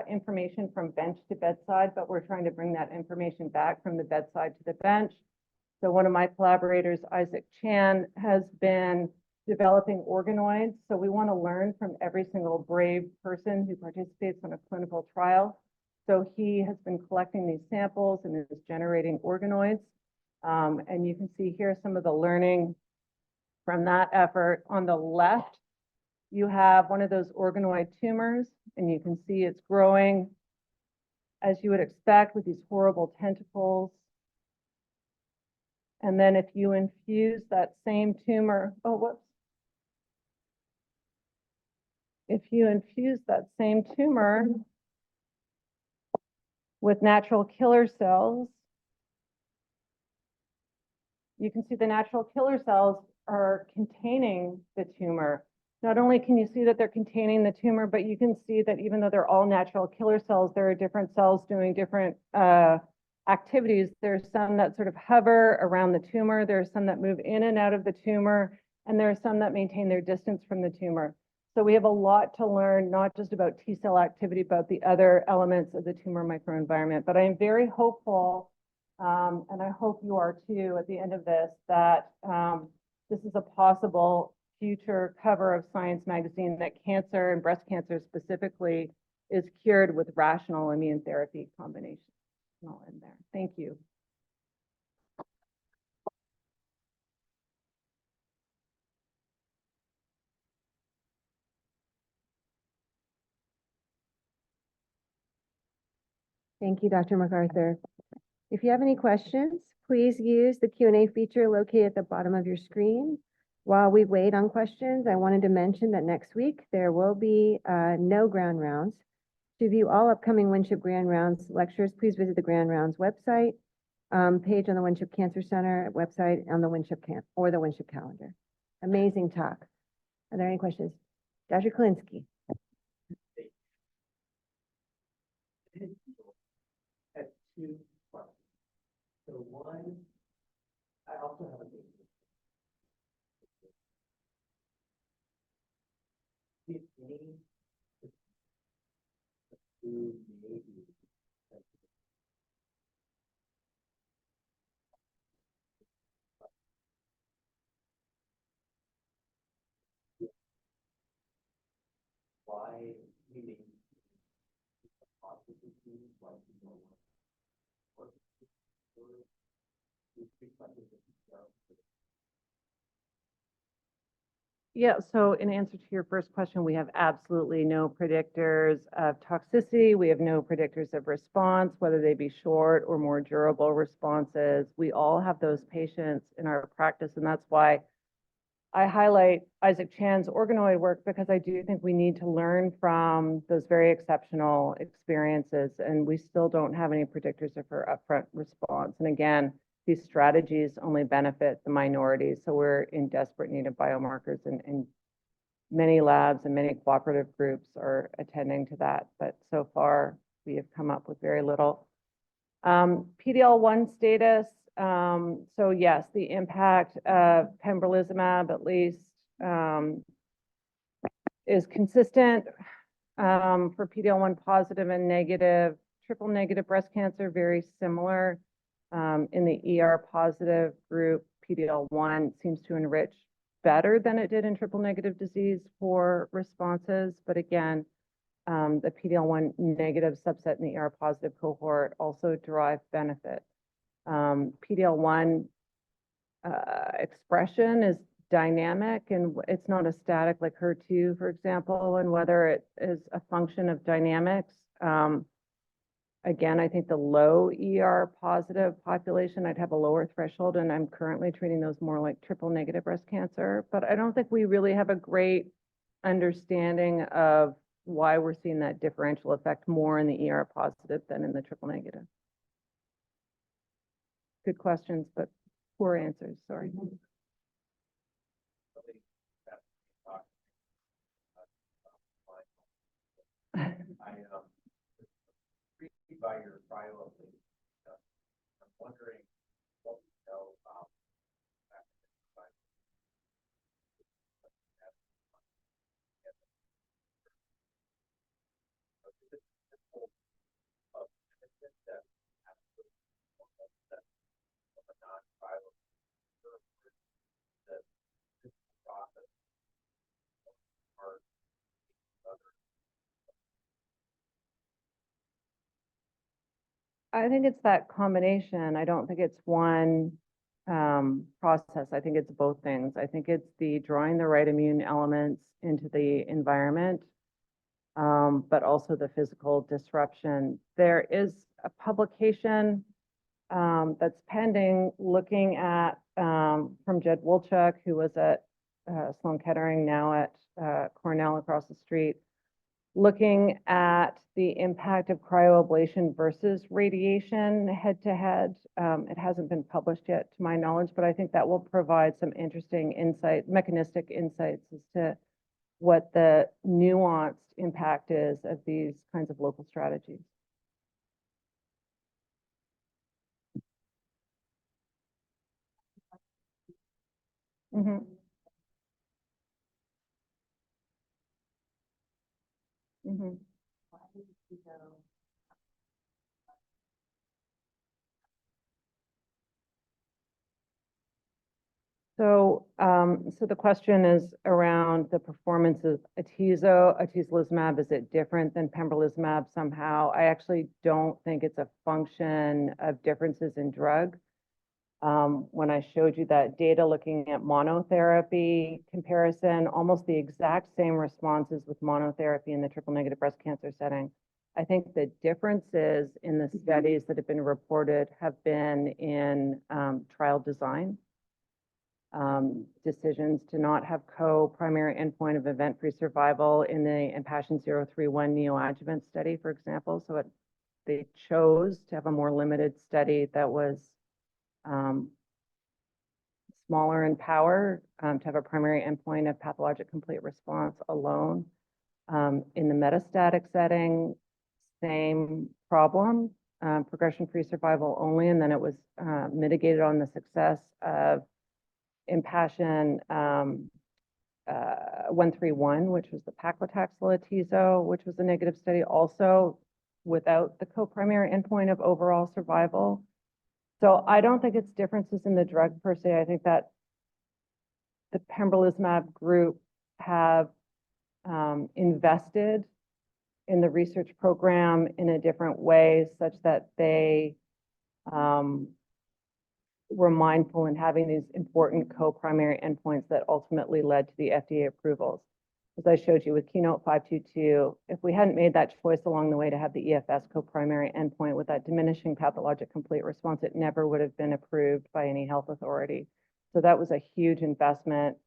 information from bench to bedside, but we're trying to bring that information back from the bedside to the bench. So one of my collaborators, Isaac Chan, has been developing organoids. So we want to learn from every single brave person who participates in a clinical trial. So he has been collecting these samples and is generating organoids. And you can see here some of the learning from that effort. On the left, you have one of those organoid tumors, and you can see it's growing as you would expect with these horrible tentacles. And then if you infuse that same tumor, if you infuse that same tumor with natural killer cells, you can see the natural killer cells are containing the tumor. Not only can you see that they're containing the tumor, but you can see that even though they're all natural killer cells, there are different cells doing different activities. There's some that sort of hover around the tumor. There's some that move in and out of the tumor. and there are some that maintain their distance from the tumor. So we have a lot to learn, not just about T cell activity, but the other elements of the tumor microenvironment. But I am very hopeful, and I hope you are too, at the end of this, that this is a possible future cover of Science magazine, that cancer and breast cancer specifically is cured with rational immune therapy combinations. I'll end there. Thank you. Thank you, Dr. McArthur. If you have any questions, please use the Q&A feature located at the bottom of your screen. While we wait on questions, I wanted to mention that next week there will be no Grand Rounds. To view all upcoming Winship Grand Rounds lectures, please visit the Grand Rounds website, page on the Winship Cancer Center website, on the Winship or the Winship calendar. Amazing talk. Are there any questions? Dr. Klinsky. Had two questions. So one, I also have a baby. If any, to maybe why we need possibly why we don't want Yeah, so in answer to your first question, we have absolutely no predictors of toxicity. We have no predictors of response, whether they be short or more durable responses. We all have those patients in our practice, and that's why I highlight Isaac Chan's organoid work, because I do think we need to learn from those very exceptional experiences, and we still don't have any predictors of her upfront response. And again, these strategies only benefit the minorities, so we're in desperate need of biomarkers, and many labs and many cooperative groups are attending to that, but so far we have come up with very little. PD-L1 status, so yes, the impact of pembrolizumab at least is consistent for PD-L1 positive and negative. Triple negative breast cancer, very similar. In the ER positive group, PD-L1 seems to enrich better than it did in triple negative disease for responses. But again, the PD-L1 negative subset in the ER positive cohort also derived benefit. PD-L1 expression is dynamic, and it's not a static like HER2, for example, and whether it is a function of dynamics. Again, I think the low ER positive population, I'd have a lower threshold, and I'm currently treating those more like triple negative breast cancer. But I don't think we really have a great understanding of why we're seeing that differential effect more in the ER positive than in the triple negative. Good questions, but poor answers, sorry. By your cryo, I'm wondering what we know about I think it's that combination. I don't think it's one process. I think it's both things. I think it's the drawing the right immune elements into the environment, but also the physical disruption. There is a publication that's pending looking at, from Jed Wolchuk, who was at Sloan Kettering, now at Cornell across the street, looking at the impact of cryoablation versus radiation head to head. It hasn't been published yet to my knowledge, but I think that will provide some interesting insight, mechanistic insights as to what the nuanced impact is of these kinds of local strategies. Mhm. Why did you go? So, so the question is around the performance of atezolizumab. Is it different than pembrolizumab somehow? I actually don't think it's a function of differences in drug. When I showed you that data looking at monotherapy comparison, almost the exact same responses with monotherapy in the triple-negative breast cancer setting. I think the differences in the studies that have been reported have been in trial design. Decisions to not have co-primary endpoint of event-free survival in the IMpassion031 neoadjuvant study, for example. So they chose to have a more limited study that was smaller in power to have a primary endpoint of pathologic complete response alone. In the metastatic setting, same problem, progression-free survival only, and then it was mitigated on the success of IMpassion 131, which was the paclitaxel atezo, which was a negative study also without the co-primary endpoint of overall survival. So I don't think it's differences in the drug per se. I think that the pembrolizumab group have invested in the research program in a different way such that they were mindful in having these important co-primary endpoints that ultimately led to the FDA approvals. As I showed you with Keynote 522, if we hadn't made that choice along the way to have the EFS co-primary endpoint with that diminishing pathologic complete response, it never would have been approved by any health authority. So that was a huge investment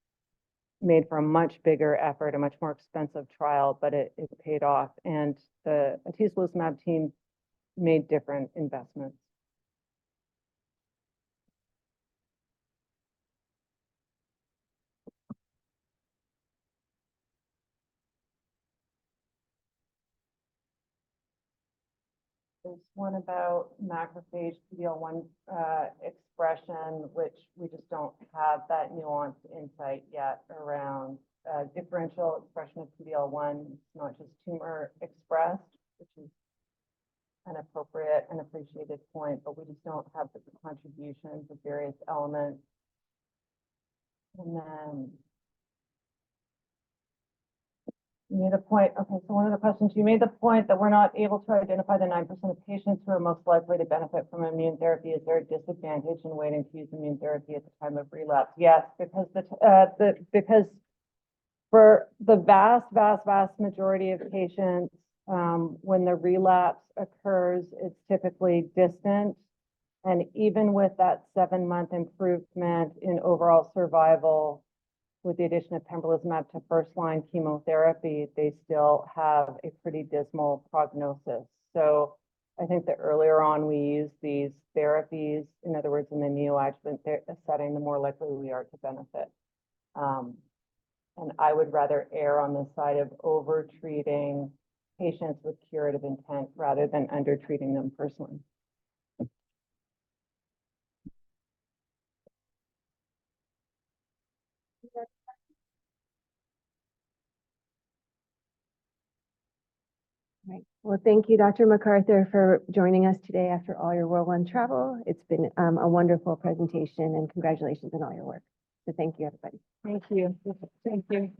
made for a much bigger effort, a much more expensive trial, but it paid off. And the atezolizumab team made different investments. There's one about macrophage PD-L1 expression, which we just don't have that nuanced insight yet around differential expression of PD-L1. It's not just tumor expressed, which is an appropriate and appreciated point, but we just don't have the contributions of various elements. And then you made a point, okay, so one of the questions, you made the point that we're not able to identify the 9% of patients who are most likely to benefit from immune therapy. Is there a disadvantage in waiting to use immune therapy at the time of relapse? Yes, because because for the vast majority of patients, when the relapse occurs, it's typically distant. And even with that 7-month improvement in overall survival, with the addition of pembrolizumab to first-line chemotherapy, they still have a pretty dismal prognosis. So I think that earlier on we use these therapies, in other words, in the neoadjuvant setting, the more likely we are to benefit. And I would rather err on the side of over-treating patients with curative intent rather than under-treating them personally. Right. Well, thank you, Dr. McArthur, for joining us today after all your whirlwind travel. It's been a wonderful presentation, and congratulations on all your work. So thank you, everybody. Thank you. Thank you.